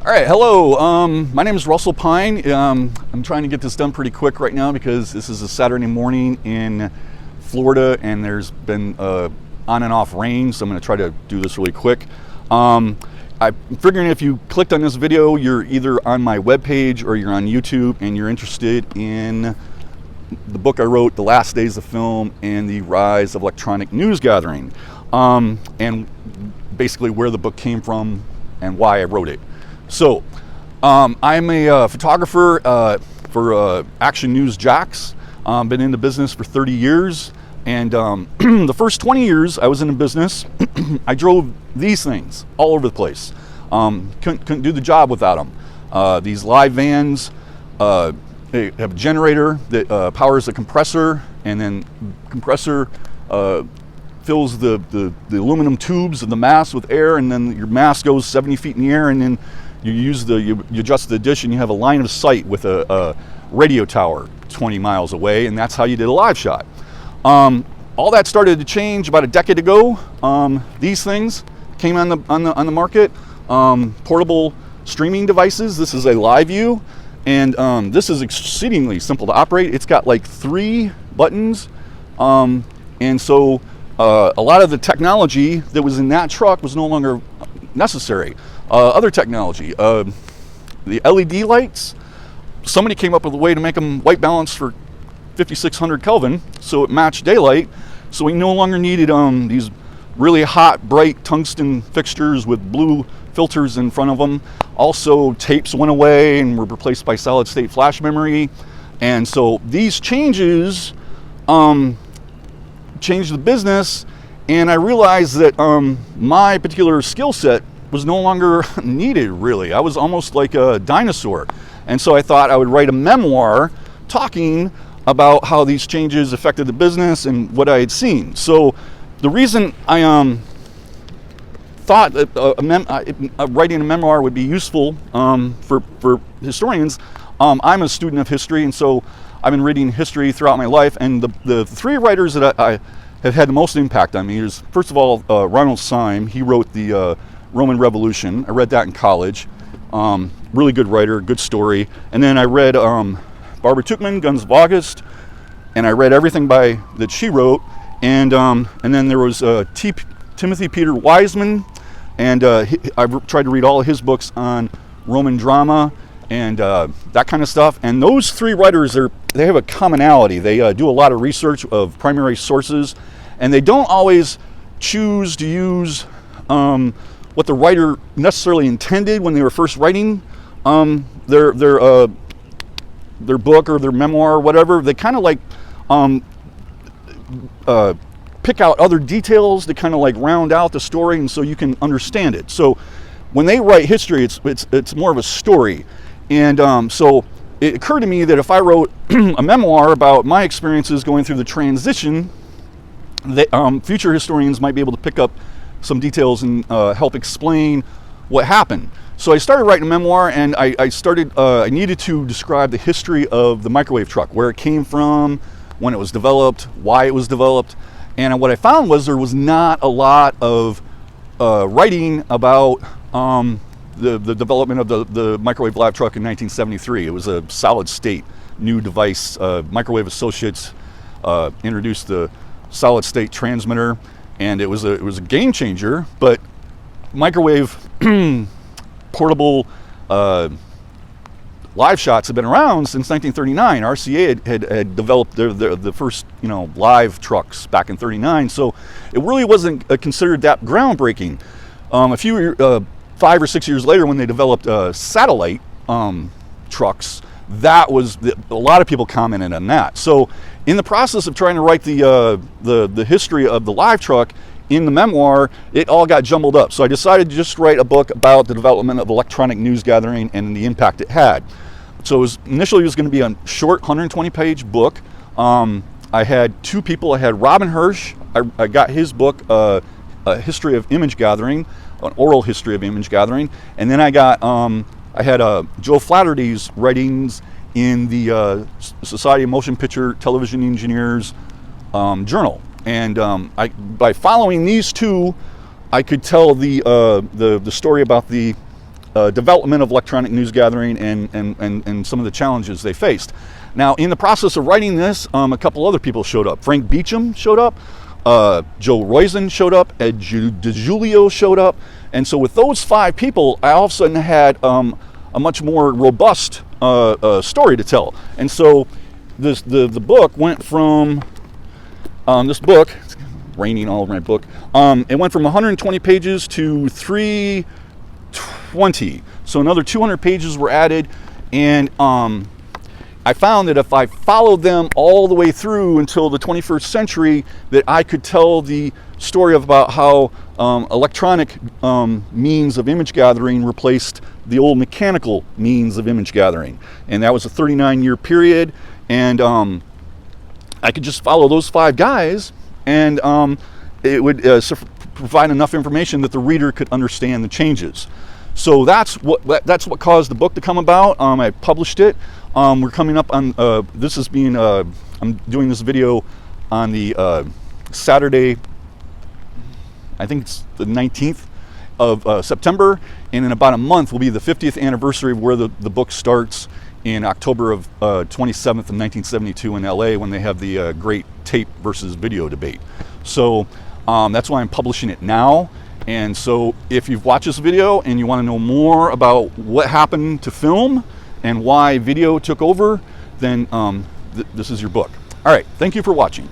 All right, hello. My name is Russell Pine. I'm trying to get this done pretty quick right now because this is a Saturday morning in Florida and there's been on and off rain, so I'm going to try to do this really quick. I'm figuring if you clicked on this video, you're either on my webpage or you're on YouTube and you're interested in the book I wrote, The Last Days of Film and the Rise of Electronic News Gathering, and basically where the book came from and why I wrote it. So, I'm a photographer for Action News Jacks. Been in the business for 30 years, and the first 20 years I was in the business, I drove these things all over the place. Couldn't do the job without them. These live vans, they have a generator that powers a compressor, and then compressor fills the aluminum tubes of the mast with air, and then your mast goes 70 feet in the air, and then you adjust the dish and you have a line of sight with a radio tower 20 miles away, and that's how you did a live shot. All that started to change about a decade ago. These things came on the market, portable streaming devices. This is a LiveView, and this is exceedingly simple to operate. It's got like 3 buttons, and so a lot of the technology that was in that truck was no longer necessary. Other technology, the LED lights, somebody came up with a way to make them white balance for 5600 Kelvin, so it matched daylight, so we no longer needed these really hot, bright tungsten fixtures with blue filters in front of them. Also, tapes went away and were replaced by solid state flash memory, and so these changes changed the business, and I realized that my particular skill set was no longer needed, really. I was almost like a dinosaur. And so I thought I would write a memoir talking about how these changes affected the business and what I had seen. So the reason I thought that writing a memoir would be useful for historians, I'm a student of history, and so I've been reading history throughout my life, and the 3 writers that I have had the most impact on me is, first of all, Ronald Syme. He wrote the Roman Revolution. I read that in college. Really good writer, good story. And then I read Barbara Tuchman, Guns of August, and I read everything that she wrote. And then there was Timothy Peter Wiseman, and I tried to read all of his books on Roman drama and that kind of stuff. And those 3 writers, they have a commonality. They do a lot of research of primary sources, and they don't always choose to use what the writer necessarily intended when they were first writing their book or their memoir or whatever. They kind of like pick out other details to kind of like round out the story, and so you can understand it. So when they write history, it's more of a story, and so it occurred to me that if I wrote a memoir about my experiences going through the transition, that future historians might be able to pick up some details and help explain what happened. So I started writing a memoir, and I needed to describe the history of the microwave truck, where it came from, when it was developed, why it was developed. And what I found was there was not a lot of writing about the development of the microwave lab truck in 1973. It was a solid state new device. Microwave Associates introduced the solid state transmitter, and it was a game changer. But microwave portable live shots have been around since 1939. RCA had developed the first live trucks back in 39, so it really wasn't considered that groundbreaking. A few 5 or 6 years later, when they developed satellite trucks, that was a lot of people commented on that. So in the process of trying to write the history of the live truck in the memoir, it all got jumbled up. So I decided to just write a book about the development of electronic news gathering and the impact it had. So initially it was going to be a short 120-page book. I had 2 people. I had Robin Hirsch. I got his book, A History of Image Gathering, an oral history of image gathering, and then I had Joe Flaherty's writings in the Society of Motion Picture Television Engineers journal. And by following these 2, I could tell the story about the development of electronic news gathering and some of the challenges they faced. Now, in the process of writing this, a couple other people showed up. Frank Beecham showed up, Joe Roizen showed up, Ed DiGiulio showed up, and so with those 5 people, I all of a sudden had a much more robust story to tell. And so the book went from this book. It's raining all over my book. It went from 120 pages to 320. So another 200 pages were added, and I found that if I followed them all the way through until the 21st century, that I could tell the story about how electronic means of image gathering replaced the old mechanical means of image gathering. And that was a 39-year period, and I could just follow those 5 guys, and it would provide enough information that the reader could understand the changes. So that's what caused the book to come about. I published it. We're coming up on this is being I'm doing this video on the Saturday, I think it's the 19th of September, and in about a month will be the 50th anniversary of where the book starts in October of 27th of 1972 in LA, when they have the great tape versus video debate. So that's why I'm publishing it now. And so if you've watched this video and you want to know more about what happened to film and why video took over, then this is your book. All right, thank you for watching.